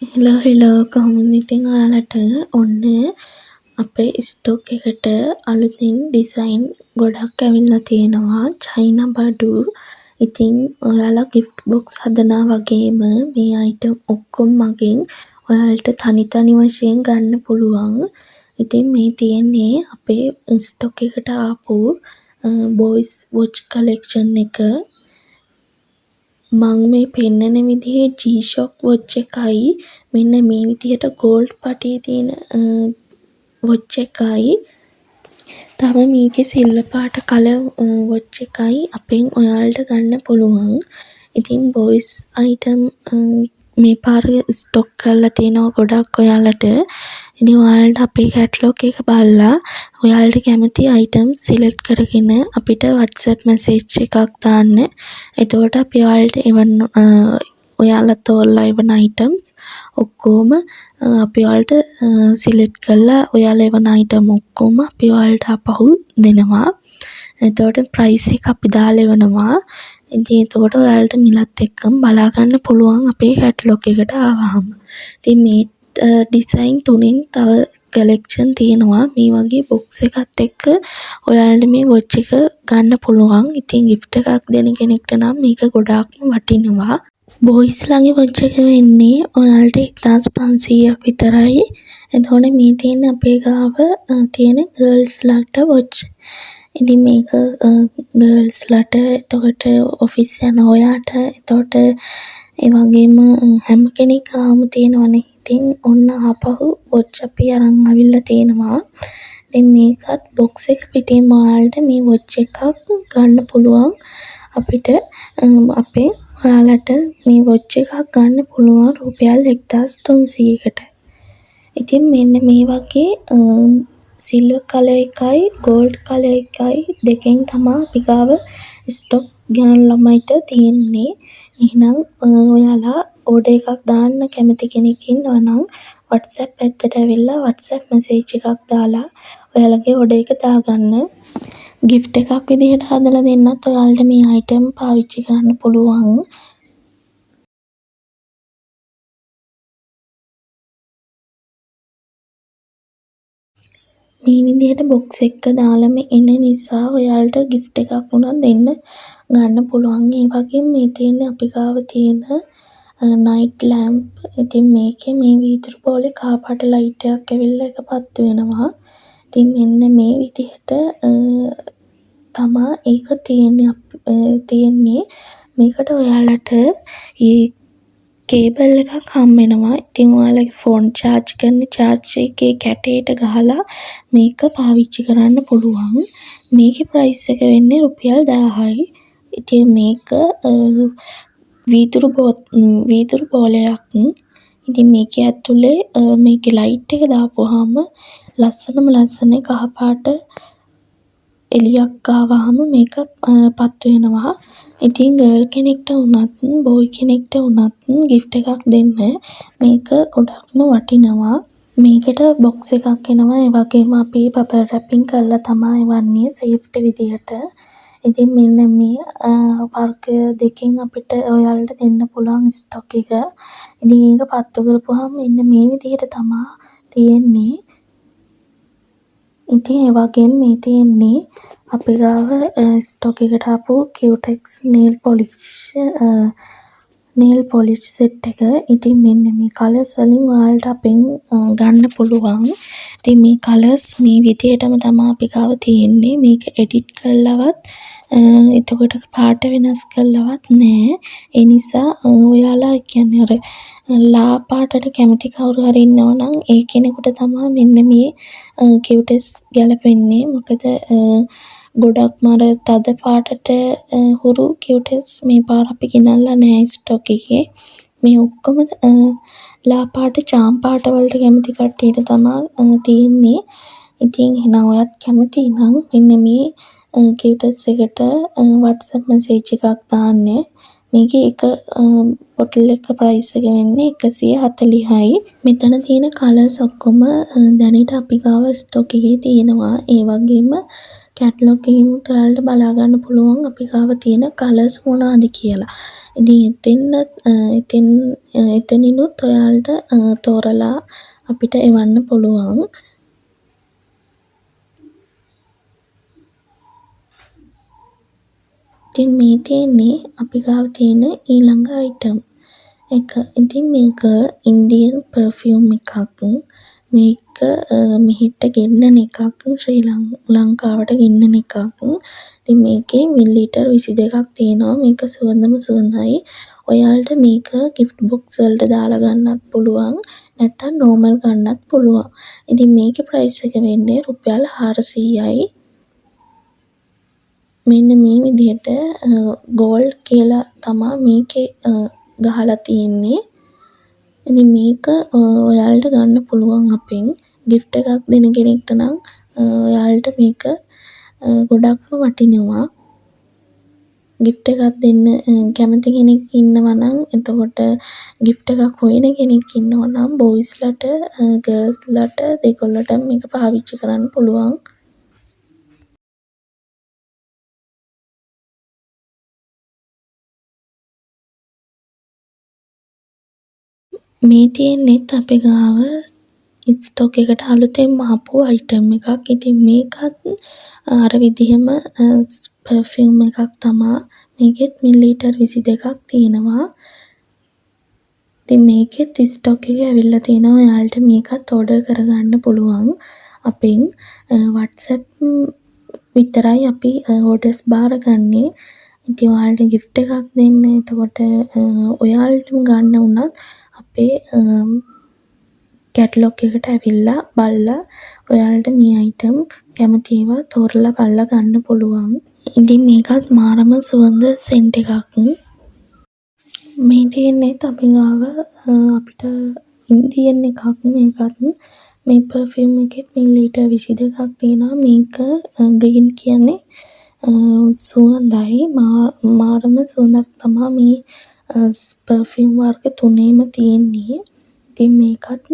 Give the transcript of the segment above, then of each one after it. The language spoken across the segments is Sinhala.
හෙලෝ කොහොමද ඉතින් ඔයාලට ඔන්න අපේ ස්ටොක් එකට අලුතින් ඩිසයින් ගොඩක් ඇවිල්ලා තියෙනවා චයිනා බඩු. ඉතින් ඔයාලා ගිෆ්ට් බොක්ස් හදනවා වගේම මේ අයිටම් ඔක්කොම මගෙන් ඔයාලට තනි තනි වශයෙන් ගන්න පුළුවන්. ඉතින් මේ තියෙන්නේ අපේ ස්ටොක් එකට ආපු බොයිස් වොච් කලෙක්ෂන් එක. මං මේ පෙන්නන විදිහේ G-Shock වොච් එකයි මෙන්න මේ විදිහට ගෝල්ඩ් පටිය තියෙන වොච් එකයි තව මේකේ සිල්වර් පාට කලර් වොච් එකයි අපෙන් ඔයාලට ගන්න පුළුවන්. ඉතින් බොයිස් අයිටම් මේ පාර ස්ටොක් කරලා තියෙනවා ගොඩක් ඔයාලට. ඉතින් ඔයාලට අපේ කැටලොග් එක බලලා ඔයාලට කැමති අයිටම්ස් සිලෙක්ට් කරගෙන අපිට WhatsApp මැසේජ් එකක් දාන්න. එතකොට අපි ඔයාලට ඔයාලා තෝරලා එවන අයිටම්ස් ඔක්කොම අපි ඔයාලට සිලෙක්ට් කරලා ඔයාලා එවන අයිටම් ඔක්කොම අපි ඔයාලට අපහු දෙනවා. එතකොට ප්‍රයිස් එක අපි දාලා එවනවා. ඉතින් එතකොට ඔයාලට මිලත් එක්කම බලා ගන්න පුළුවන් අපේ කැටලොග් එකට ආවහම. ඉතින් මේ ඩිසයින් තුනෙන් තව කලෙක්ෂන් තියෙනවා. මේ වගේ බොක්ස් එකත් එක්ක ඔයාලට මේ වොච් එක ගන්න පුළුවන්. ඉතින් ගිෆ්ට් එකක් දෙන කෙනෙක්ට නම් මේක ගොඩාක්ම වටිනවා. බොයිස් ළඟ වොච් එක වෙන්නේ ඔයාලට 1500ක් විතරයි. එතකොට මේ තියෙන අපේ ගාව තියෙන ගර්ල්ස්ලාට වොච්. ඉතින් මේක ගර්ල්ස්ලාට එතකොට ඔෆිස් යන ඔයාට එතකොට ඒ වගේම හැම කෙනෙක් ගාවම තියෙනවනේ. ඉතින් ඔන්න ආපහු වොච් අපි අරන් ආවිල්ලා තියෙනවා. ඉතින් මේකත් බොක්ස් එක පිටින් ඔයාලට මේ වොච් එකක් ගන්න පුළුවන්. අපිට අපේ ඔයාලට මේ වොච් එකක් ගන්න පුළුවන් රුපියල් 1300කට. ඉතින් මෙන්න මේ වගේ සිල්වර් කලර් එකයි ගෝල්ඩ් කලර් එකයි දෙකෙන් තමයි අපි ගාව ස්ටොක් ගන්න ළමයිට තියෙන්නේ. එහෙනම් ඔයාලා ඕඩර් එකක් දාන්න කැමති කෙනෙක් ඉන්නවා නම් WhatsApp පැත්තට ඇවිල්ලා WhatsApp මැසේජ් එකක් දාලා ඔයාලගේ ඕඩර් එක දාගන්න. ගිෆ්ට් එකක් විදිහට හදලා දෙන්නත් ඔයාලට මේ අයිටම් පාවිච්චි කරන්න පුළුවන්. මේ විදිහට බොක්ස් එක දාලම එන නිසා ඔයාලට ගිෆ්ට් එකක් වුණා දෙන්න ගන්න පුළුවන්. ඒ වගේම මේ තියෙන අපි ගාව තියෙන නයිට් ලැම්ප්. ඉතින් මේකේ මේ වීදුරු බෝලේ කහ පාට ලයිට් එකක් ඇවිල්ලා ඒක පත්තු වෙනවා. ඉතින් මෙන්න මේ විදිහට තමා ඒක තියෙන්නේ. මේකට ඔයාලට කේබල් එකක් හම්බ වෙනවා. ඉතින් ඔයාලගේ ෆෝන් charge කරන charge එකේ කැටේට ගහලා මේක පාවිච්චි කරන්න පුළුවන්. මේකේ price එක වෙන්නේ රුපියල් 1000යි. ඉතින් මේක වීදුරු බෝලයක්. ඉතින් මේකේ ඇතුලේ මේකේ ලයිට් එක දාපුවාම ලස්සන කහ පාට එළියක් ආවහම මේක පත්තු වෙනවා. ඉතින් ගර්ල් කෙනෙක්ට වුණත් බොයි කෙනෙක්ට වුණත් ගිෆ්ට් එකක් දෙන්න මේක ගොඩක්ම වටිනවා. මේකට බොක්ස් එකක් එනවා. ඒ වගේම අපි බබල් රැපින් කරලා තමයි එවන්නේ සේෆ්ටි විදියට. ඉතින් මෙන්න මේ වර්ග දෙකෙන් අපිට ඔයාලට දෙන්න පුළුවන් ස්ටොක් එක. ඉතින් ඒක පත්තු කරපුවාම මෙන්න මේ විදියට තමයි තියෙන්නේ. ඉතින් ඒ වගේම මේ තියෙන්නේ අපි ගාව ස්ටොක් එකට ආපු Cutex nail polish set එක. ඉතින් මෙන්න මේ කලර්ස් වලින් ඔයාලට අපෙන් ගන්න පුළුවන්. ඉතින් මේ කලර්ස් මේ විදිහටම තමයි අපි ගාව තියෙන්නේ. මේක එඩිට් කරලවත් එතකොට පාට වෙනස් කරලවත් නෑ. ඒ නිසා ඔයාලා කියන්නේ අර ලා පාටට කැමති කවුරු හරි ඉන්නවා නම් ඒ කෙනෙකුට තමයි මෙන්න මේ Cutex ගැලපෙන්නේ. මොකද ගොඩක්ම අර තද පාටට හුරු Cutex මේ පාර අපි ගෙනල්ලා නෑ ස්ටොක් එකේ. මේ ඔක්කොම ලා පාට චාම් පාට වලට කැමති කට්ටියට තමයි තියෙන්නේ. ඉතින් එහෙනම් ඔයත් කැමති නම් මෙන්න මේ Cutex එකට WhatsApp මැසේජ් එකක් දාන්න. මේකේ එක බොටල් එක ප්‍රයිස් එක වෙන්නේ 140යි. මෙතන තියෙන කලර්ස් ඔක්කොම දැනට අපි ගාව ස්ටොක් එකේ තියෙනවා. ඒ වගේම කැටලොග් එකෙන් ඔයාලට බලා ගන්න පුළුවන් අපි ගාව තියෙන කලර්ස් මොනවද කියලා. ඉතින් එතනිනුත් ඔයාලට තෝරලා අපිට එවන්න පුළුවන්. ඉතින් මේ තියෙන්නේ අපි ගාව තියෙන ඊළඟ අයිටම් එක. ඉතින් මේක ඉන්දියන් පර්ෆියුම් එකක්. මේක මෙහෙට ගෙන්නන එකක්, ශ්‍රී ලංකාවට ගෙන්නන එකක්. ඉතින් මේකේ මිලිලීටර් 22ක් තියෙනවා. මේක සුවඳම සුවඳයි. ඔයාලට මේක gift box වලට දාලා ගන්නත් පුළුවන්. නැත්නම් normal ගන්නත් පුළුවන්. ඉතින් මේකේ price එක වෙන්නේ රුපියල් 400යි. මෙන්න මේ විදිහට gold කියලා තමා මේකේ ගහලා තියෙන්නේ. ඉතින් මේක ඔයාලට ගන්න පුළුවන් අපෙන්. gift එකක් දෙන කෙනෙක්ට නම් ඔයාලට මේක ගොඩක්ම වටිනවා. gift එකක් දෙන්න කැමති කෙනෙක් ඉන්නවා නම්, එතකොට gift එකක් හොයන කෙනෙක් ඉන්නවා නම් boysලට girlsලට දෙකොල්ලටම මේක පාවිච්චි කරන්න පුළුවන්. මේ තියෙන්නෙත් අපි ගාව ස්ටොක් එකට අලුතෙන්ම ආපු අයිටම් එකක්. ඉතින් මේකත් අර විදිහම පර්ෆියුම් එකක් තමා. මේකෙත් මිලිලීටර් 22ක් තියෙනවා. ඉතින් මේකෙත් ස්ටොක් එක ඇවිල්ලා තියෙනවා. ඔයාලට මේකත් ඕඩර් කරගන්න පුළුවන් අපෙන්. WhatsApp විතරයි අපි ඕඩර්ස් බාරගන්නේ. ඉතින් ඔයාලට gift එකක් දෙන්න, එතකොට ඔයාලටම ගන්න වුණත් අපේ කැටලොග් එකට ඇවිල්ලා බලලා ඔයාලට මේ අයිටම් කැමති ඒවා තෝරලා බලලා ගන්න පුළුවන්. ඉතින් මේකත් මාරම සුවඳ සෙන්ට් එකක්. මේ තියෙන්නේත් අපි ගාව අපිට ඉන්දියන් එකක්. මේකත් මේ පර්ෆියුම් එකෙත් මිලිලීටර් 22ක් තියෙනවා. මේක ග්‍රීන් කියන්නේ සුවඳයි. මාරම සුවඳක් තමා මේ පර්ෆියුම් වර්ග තුනේම තියෙන්නේ. ඉතින් මේකත්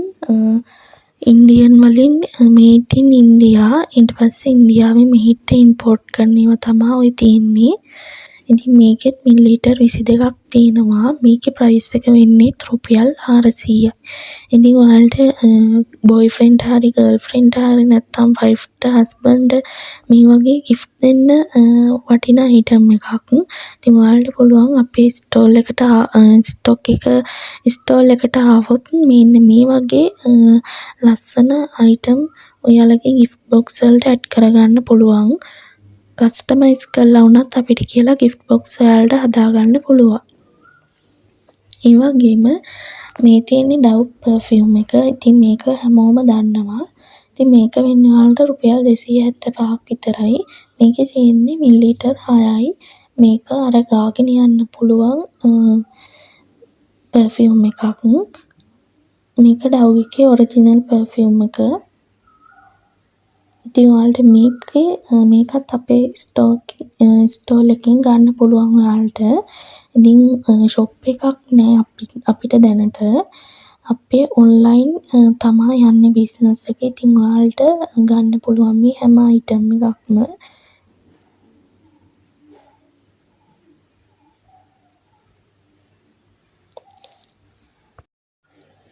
ඉන්දියන් වලින් මේඩ් ඉන් ඉන්දියා. ඊට පස්සේ ඉන්දියාවෙන් මෙහෙට ඉම්පෝර්ට් කරන ඒවා තමා ඔය තියෙන්නේ. ඉතින් මේකෙත් මිලිලීටර් 22ක් තියෙනවා. මේකේ ප්‍රයිස් එක වෙන්නේ රුපියල් 400යි. ඉතින් ඔයාලට බොයිෆ්‍රෙන්ඩ්ට හරි ගර්ල්ෆ්‍රෙන්ඩ්ට හරි නැත්නම් වයිෆ්ට හස්බන්ඩ්ට මේ වගේ gift දෙන්න වටිනා අයිටම් එකක්. ඉතින් ඔයාලට පුළුවන් අපේ ස්ටෝල් එකට ආවොත් මෙන්න මේ වගේ ලස්සන අයිටම් ඔයාලගේ gift box වලට ඇඩ් කරගන්න පුළුවන්. කස්ටමයිස් කරලා වුණත් අපිට කියලා gift box ඔයාලට හදාගන්න පුළුවන්. ඒ වගේම මේ තියෙන්නේ Dove perfume එක. ඉතින් මේක හැමෝම දන්නවා. ඉතින් මේක වෙන්නේ ඔයාලට රුපියල් 275ක් විතරයි. මේකේ තියෙන්නේ මිලිලීටර් 6යි. මේක අර ගාගෙන යන්න පුළුවන් perfume එකක්. මේක Dove එකේ ඔරිජිනල් perfume එක. ඉතින් ඔයාලට මේකත් අපේ ස්ටෝල් එකෙන් ගන්න පුළුවන් ඔයාලට. ඉතින් ෂොප් එකක් නෑ අපිට දැනට. අපේ ඔන්ලයින් තමා යන්නේ බිස්නස් එක. ඉතින් ඔයාලට ගන්න පුළුවන් මේ හැම අයිටම් එකක්ම.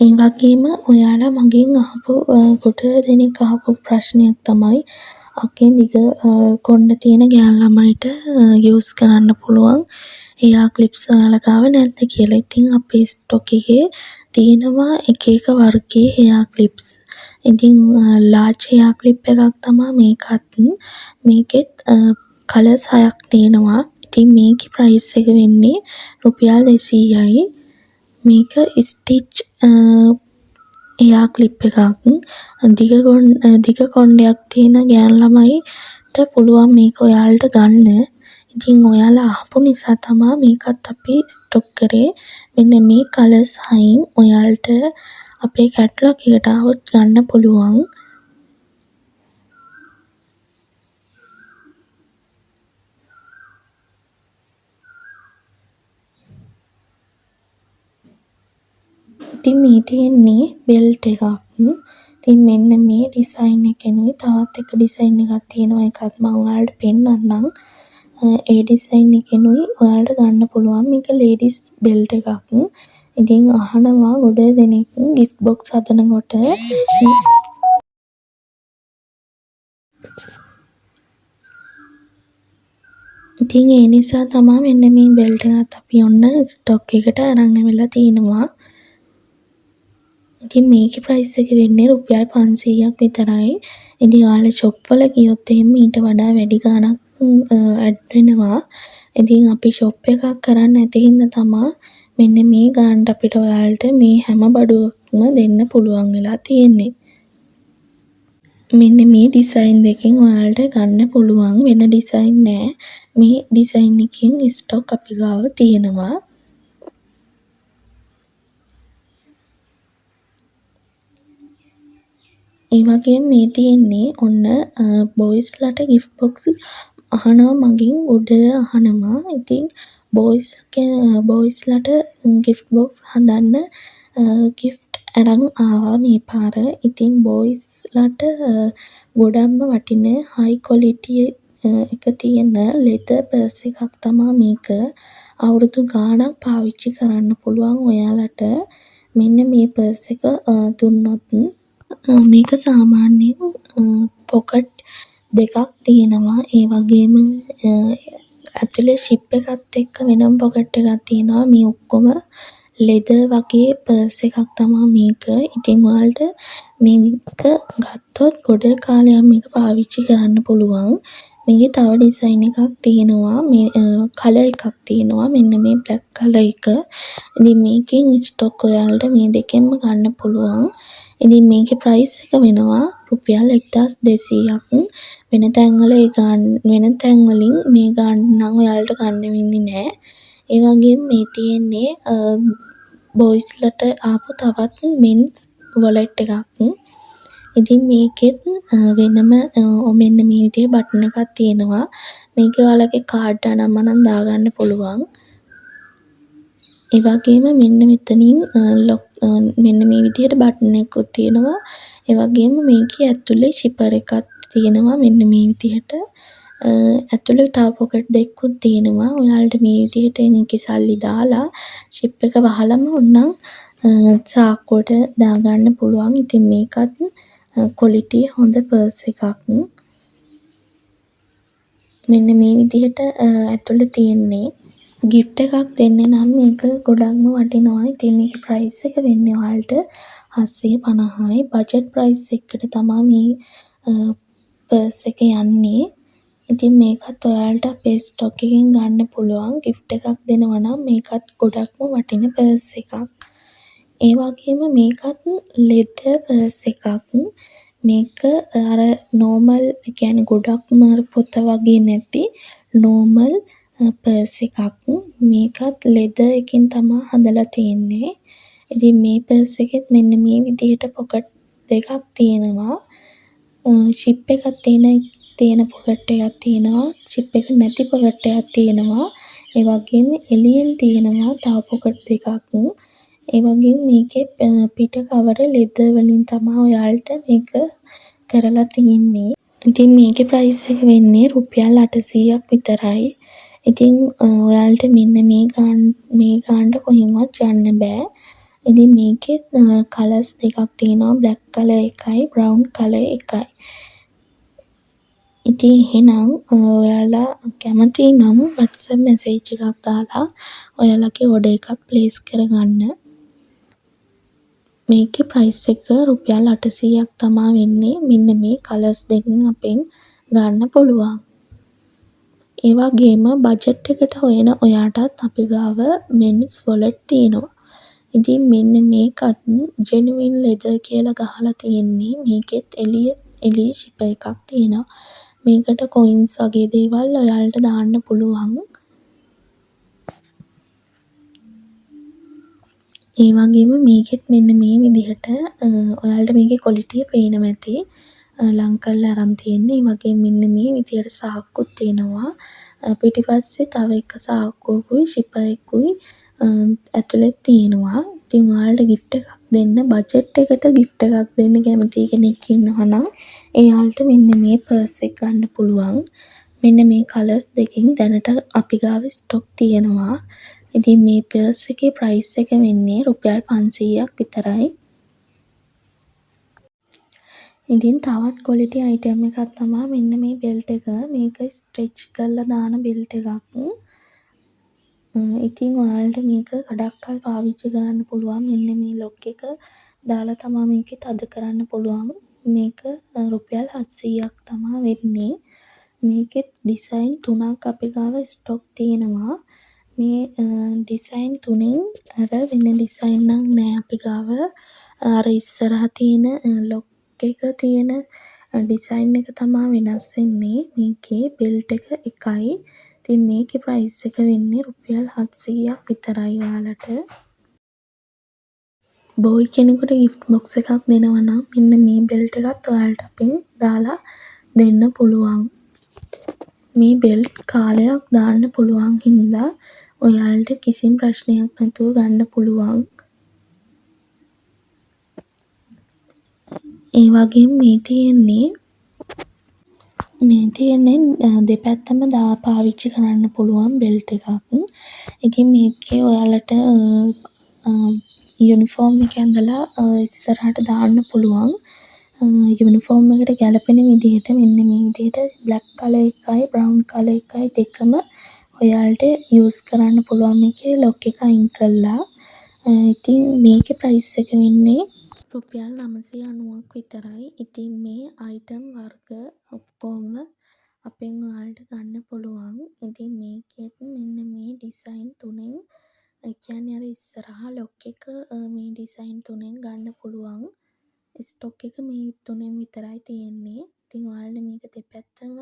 ඒ වගේම ඔයාලා මගෙන් අහපු ගොඩ දෙනෙක් අහපු ප්‍රශ්නයක් තමයි අක්කේ දිග කොණ්ඩ තියෙන ගෑනු ළමයිට යූස් කරන්න පුළුවන් එයා ක්ලිප්ස් ඔයාලා ගාව නැද්ද කියලා. ඉතින් අපේ ස්ටොක් එකේ තියෙනවා එක එක වර්ගයේ හෙයා ක්ලිප්ස්. ඉතින් ලාර්ජ් හෙයා ක්ලිප් එකක් තමයි මේකත්. මේකෙත් කලර්ස් 6ක් තියෙනවා. ඉතින් මේකේ ප්‍රයිස් එක වෙන්නේ රුපියල් 200යි. මේක ස්ටිච් එයා ක්ලිප් එකක්. දිග කොණ්ඩයක් තියෙන ගෑනු ළමයිට පුළුවන් මේක ඔයාලට ගන්න. ඉතින් ඔයාලා අහපු නිසා තමයි මේකත් අපි ස්ටොක් කරේ. මෙන්න මේ කලර්ස් 6න් ඔයාලට අපේ කැටලොග් එකට આવොත් ගන්න පුළුවන්. ඉතින් මේ තියෙන්නේ බෙල්ට් එකක්. ඉතින් මෙන්න මේ ඩිසයින් එකෙනුයි තවත් එක ඩිසයින් එකක් තියෙනවා. ඒකත් මම ඔයාලට පෙන්නන්නම්. ඒ ඩිසයින් එකෙනුයි ඔයාලට ගන්න පුළුවන්. මේක ලේඩිස් බෙල්ට් එකක්. ඉතින් අහනවා ගොඩ දෙනෙක් gift box හදනකොට ඉතින් ඒ නිසා තමයි මෙන්න මේ බෙල්ට් එකත් අපි ඔන්න ස්ටොක් එකට අරන් ඇවිල්ලා තිනවා. ඉතින් මේකේ ප්‍රයිස් එක වෙන්නේ රුපියල් 500ක් විතරයි. ඉතින් ඔයාලා ෂොප් වල ගියොත් එහෙම ඊට වඩා වැඩි ගාණක් ඇඩ් වෙනවා. ඉතින් අපි ෂොප් එකක් කරන්නේ නැති හින්දා තමයි මෙන්න මේ ගාණට අපිට ඔයාලට මේ හැම බඩුවක්ම දෙන්න පුළුවන් වෙලා තියෙන්නේ. මෙන්න මේ ඩිසයින් දෙකෙන් ඔයාලට ගන්න පුළුවන්. වෙන ඩිසයින් නෑ. මේ ඩිසයින් එකකින් ස්ටොක් අපි ගාව තියෙනවා. ඒ වගේම මේ තියෙන්නේ ඔන්න බොයිස්ලට gift box අහනවා මගෙන් උඩ අහනවා. ඉතින් බොයිස්ලට gift box හදන්න gift අරන් ආවා මේ පාර. ඉතින් බොයිස්ලට ගොඩක්ම වටින high quality එක තියෙන leather purse එකක් තමයි මේක. අවුරුදු ගාණක් පාවිච්චි කරන්න පුළුවන් ඔයාලට. මෙන්න මේ purse එක දුන්නොත් මේක සාමාන්‍යයෙන් පොකට් දෙකක් තියෙනවා. ඒ වගේම ඇතුලේ ෂිප් එකත් එක්ක වෙනම පොකට් එකක් තියෙනවා. මේ ඔක්කොම ලෙදර් වගේ පර්ස් එකක් තමයි මේක. ඉතින් ඔයාලට මේක ගත්තොත් ගොඩ කාලයක් මේක පාවිච්චි කරන්න පුළුවන්. මේකේ තව ඩිසයින් එකක් තියෙනවා. මේ කලර් එකක් තියෙනවා. මෙන්න මේ බ්ලැක් කලර් එක. ඉතින් මේකෙන් ස්ටොක් ඔයාලට මේ දෙකෙන්ම ගන්න පුළුවන්. ඉතින් මේකේ ප්‍රයිස් එක වෙනවා රුපියල් 1200ක්. වෙන තැන් වලින් මේ ගාන නම් ඔයාලට ගන්න වෙන්නේ නැහැ. ඒ වගේම මේ තියෙන්නේ බොයිස්ලට ආපු තවත් මෙන්ස් වොලට් එකක්. ඉතින් මේකෙත් වෙනම මෙන්න මේ විදිහේ බටන් එකක් තියෙනවා. මේකේ ඔයාලගේ කාඩ් අනම්මනම් දාගන්න පුළුවන්. ඒ වගේම මෙන්න මෙතනින් මෙන්න මේ විදිහට බටන් එකකුත් තියෙනවා. ඒ වගේම මේකේ ඇතුලේ ෂිපර් එකක් තියෙනවා මෙන්න මේ විදිහට. ඇතුලේ තව පොකට් දෙකකුත් තියෙනවා. ඔයාලට මේ විදිහට මේකේ සල්ලි දාලා ෂිප් එක වහලම ඕනනම් සාක්කුවට දාගන්න පුළුවන්. ඉතින් මේකත් ක්වොලිටි හොඳ පර්ස් එකක්. මෙන්න මේ විදිහට ඇතුලේ තියෙන්නේ gift එකක් දෙන්න නම් මේක ගොඩක්ම වටිනවා. ඉතින් මේකේ ප්‍රයිස් එක වෙන්නේ ඔයාලට 750යි. බජට් ප්‍රයිස් එකට තමයි මේ පර්ස් එක යන්නේ. ඉතින් මේකත් ඔයාලට අපේ ස්ටොක් එකෙන් ගන්න පුළුවන්. gift එකක් දෙනවා නම් මේකත් ගොඩක්ම වටින පර්ස් එකක්. ඒ වගේම මේකත් leather පර්ස් එකක්. මේක අර normal කියන්නේ ගොඩක්ම පොත වගේ නැති normal පර්ස් එකක්. මේකත් leather එකෙන් තමයි හදලා තියෙන්නේ. ඉතින් මේ පර්ස් එකෙත් මෙන්න මේ විදිහට පොකට් දෙකක් තියෙනවා. ෂිප් එකක් තියෙන පොකට් එකක් තියෙනවා. ෂිප් එක නැති පොකට් එකක් තියෙනවා. ඒ වගේම එළියෙන් තියෙනවා තව පොකට් දෙකක්. ඒ වගේම මේකේ පිට කවර leather වලින් තමයි ඔයාලට මේක කරලා තියෙන්නේ. ඉතින් මේකේ ප්‍රයිස් එක වෙන්නේ රුපියල් 800ක් විතරයි. ඉතින් ඔයාලට මෙන්න මේ ගානට කොහෙන්වත් යන්න බෑ. ඉතින් මේකේ කලර්ස් දෙකක් තියෙනවා. බ්ලැක් කලර් එකයි බ්‍රවුන් කලර් එකයි. ඉතින් එහෙනම් ඔයාලා කැමති නම් WhatsApp message එකක් දාලා ඔයාලගේ order එකක් place කරගන්න. මේකේ ප්‍රයිස් එක රුපියල් 800ක් තමයි වෙන්නේ. මෙන්න මේ කලර්ස් දෙකෙන් අපෙන් ගන්න පුළුවන්. ඒ වගේම බජට් එකට හොයන ඔයාටත් අපි ගාව මෙන්ස් වොලට් තියෙනවා. ඉතින් මෙන්න මේකත් genuine leather කියලා ගහලා තියෙන්නේ. මේකෙත් එළිය ෂිප් එකක් තියෙනවා. මේකට කොයින්ස් වගේ දේවල් ඔයාලට දාන්න පුළුවන්. ඒ වගේම මේකෙත් මෙන්න මේ විදිහට ඔයාලට මේකේ ක්වොලිටිය පේනවා ඇති. ලං කරලා අරන් තියෙන්නේ. ඒ වගේම මෙන්න මේ විදිහට සාක්කුත් තියෙනවා. පිටිපස්සේ තව එක සාක්කුවකුයි ෂිපර් එකකුයි ඇතුලේ තියෙනවා. ඉතින් ඔයාලට gift එකක් දෙන්න බජට් එකට gift එකක් දෙන්න කැමති කෙනෙක් ඉන්නවා නම් එයාලට මෙන්න මේ purse එක ගන්න පුළුවන්. මෙන්න මේ colours දෙකෙන් දැනට අපි ගාව stock තියෙනවා. ඉතින් මේ purse එකේ price එක වෙන්නේ රුපියල් 500ක් විතරයි. ඉතින් තවත් quality item එකක් තමයි මෙන්න මේ belt එක. මේක stretch කරලා දාන belt එකක්. ඉතින් ඔයාලට මේක ගොඩක් කල් පාවිච්චි කරන්න පුළුවන්. මෙන්න මේ lock එක දාලා තමයි මේකේ තද කරන්න පුළුවන්. මේක රුපියල් 700ක් තමයි වෙන්නේ. මේකෙත් ඩිසයින් 3ක් අපි ගාව ස්ටොක් තියෙනවා. මේ ඩිසයින් 3න් අර වෙන ඩිසයින් නම් නෑ අපි ගාව. අර ඉස්සරහා තියෙන ලොක් එක තියෙන ඩිසයින් එක තමයි වෙනස් වෙන්නේ. මේකේ බෙල්ට් එක එකයි. ඉතින් මේකේ ප්‍රයිස් එක වෙන්නේ රුපියල් 700ක් විතරයි ඔයාලට. බෝයි කෙනෙකුට gift box එකක් දෙනවා නම් මෙන්න මේ බෙල්ට් එකත් ඔයාලට අපෙන් දාලා දෙන්න පුළුවන්. මේ බෙල්ට් කාලයක් දාන්න පුළුවන් හින්දා ඔයාලට කිසිම ප්‍රශ්නයක් නැතුව ගන්න පුළුවන්. ඒ වගේම මේ තියෙන්නේ දෙපැත්තම පාවිච්චි කරන්න පුළුවන් බෙල්ට් එකක්. ඉතින් මේකේ ඔයාලට යුනිෆෝම් එක ඇඳලා ඉස්සරහට දාන්න පුළුවන්. යුනිෆෝම් එකට ගැලපෙන විදිහට මෙන්න මේ විදිහට බ්ලැක් කලර් එකයි බ්‍රවුන් කලර් එකයි දෙකම ඔයාලට යූස් කරන්න පුළුවන් මේකේ ලොක් එක අයින් කළා. ඉතින් මේකේ ප්‍රයිස් එක වෙන්නේ රුපියල් 990ක් විතරයි. ඉතින් මේ අයිටම් වර්ග ඔක්කොම අපෙන් ඔයාලට ගන්න පුළුවන්. ඉතින් මේකෙත් මෙන්න මේ ඩිසයින් 3න් ඒ කියන්නේ අර ඉස්සරහා ලොක් එක මේ ඩිසයින් 3න් ගන්න පුළුවන්. ස්ටොක් එක මේ 3න් විතරයි තියෙන්නේ. ඉතින් ඔයාලට මේක දෙපැත්තම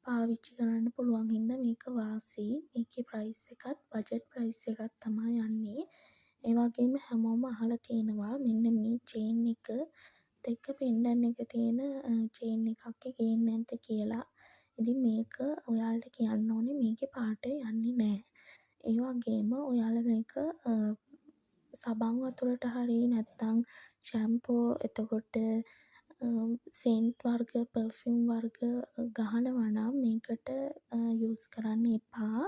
පාවිච්චි කරන්න පුළුවන් හින්දා මේක වාසි. මේකේ ප්‍රයිස් එකත් බජට් ප්‍රයිස් එකක් තමයි යන්නේ. ඒ වගේම හැමෝම අහලා තියෙනවා මෙන්න මේ චේන් එක එක්ක පෙන්ඩන් එක තියෙන චේන් එකක් ගේන්නේ නැද්ද කියලා. ඉතින් මේක ඔයාලට කියන්න ඕනේ මේකේ පාට යන්නේ නැහැ. ඒ වගේම ඔයාලා මේක සබන් වතුරට හරි නැත්නම් ෂැම්පෝ එතකොට සෙන්ට් වර්ග පර්ෆියුම් වර්ග ගහනවා නම් මේකට යූස් කරන්න එපා.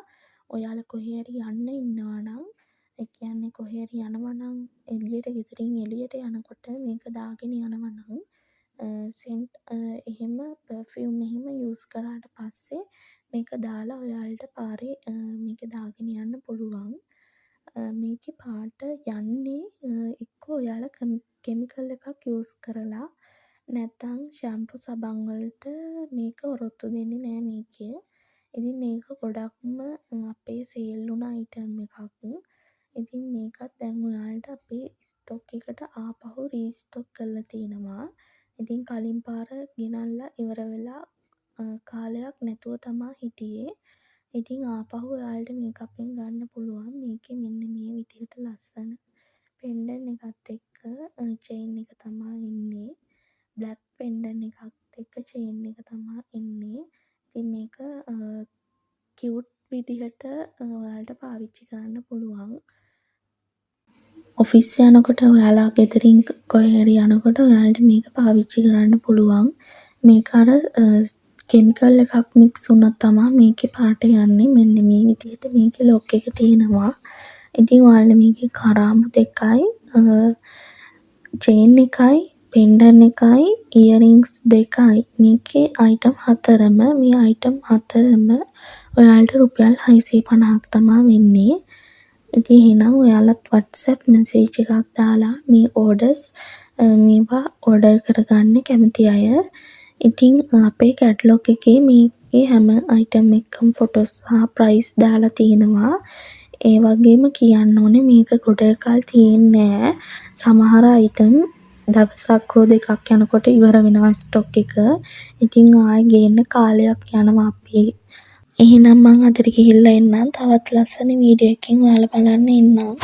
ඔයාලා කොහේ හරි යන්න ඉන්නවා නම් ඒ කියන්නේ කොහේ හරි යනවා නම් එළියට ගෙදරින් එළියට යනකොට මේක දාගෙන යනවා නම් සෙන්ට් එහෙම පර්ෆියුම් එහෙම යූස් කරාට පස්සේ මේක දාලා ඔයාලට පාරේ මේක දාගෙන යන්න පුළුවන්. මේකේ පාට යන්නේ එක්ක ඔයාලා කෙමිකල් එකක් යූස් කරලා නැත්නම් ෂැම්පු සබන් වලට මේක ඔරොත්තු දෙන්නේ නෑ මේකේ. ඉතින් මේක ගොඩක්ම අපේ සේල් වුණ අයිටම් එකක්. ඉතින් මේකත් දැන් ඔයාලට අපේ ස්ටොක් එකට ආපහු රීස්ටොක් කරලා තියෙනවා. ඉතින් කලින් පාර ගෙනල්ලා ඉවර වෙලා කාලයක් නැතුව තමයි හිටියේ. ඉතින් ආපහු ඔයාලට මේක අපෙන් ගන්න පුළුවන්. මේකේ මෙන්න මේ විදිහට ලස්සන පෙන්ඩන් එකත් එක්ක චේන් එක තමයි ඉන්නේ. බ්ලැක් පෙන්ඩන් එකත් එක්ක චේන් එක තමයි ඉන්නේ. ඉතින් මේක කියුට් විදිහට ඔයාලට පාවිච්චි කරන්න පුළුවන්. ඔෆිස් යනකොට ඔයාලා ගෙදරින් කොහේ හරි යනකොට ඔයාලට මේක පාවිච්චි කරන්න පුළුවන්. මේක අර කෙමිකල් එකක් මික්ස් වුණොත් තමයි මේකේ පාට යන්නේ. මෙන්න මේ විදිහට මේකේ ලොක් එක තියෙනවා. ඉතින් ඔයාලා මේකේ කරාබු දෙකයි චේන් එකයි පෙන්ඩන් එකයි ඉයරින්ග්ස් දෙකයි මේකේ අයිටම් 4ම මේ අයිටම් 4ම ඔයාලට රුපියල් 650ක් තමයි වෙන්නේ. ඉතින් එහෙනම් ඔයාලත් WhatsApp message එකක් දාලා මේ orders මේවා order කරගන්න කැමති අය. ඉතින් අපේ කැටලොග් එකේ මේකේ හැම item එකකම photos සහ price දාලා තියෙනවා. ඒ වගේම කියන්න ඕනේ මේක ගොඩ කල් තියෙන්නේ නැහැ. සමහර item දවසක් හෝ දෙකක් යනකොට ඉවර වෙනවා ස්ටොක් එක. ඉතින් ආයෙ ගේන්න කාලයක් යනවා අපි. එහෙනම් මං අතට ගිහිල්ලා එන්නම්. තවත් ලස්සන වීඩියෝ එකකින් ඔයාලා බලන්න එන්නම්.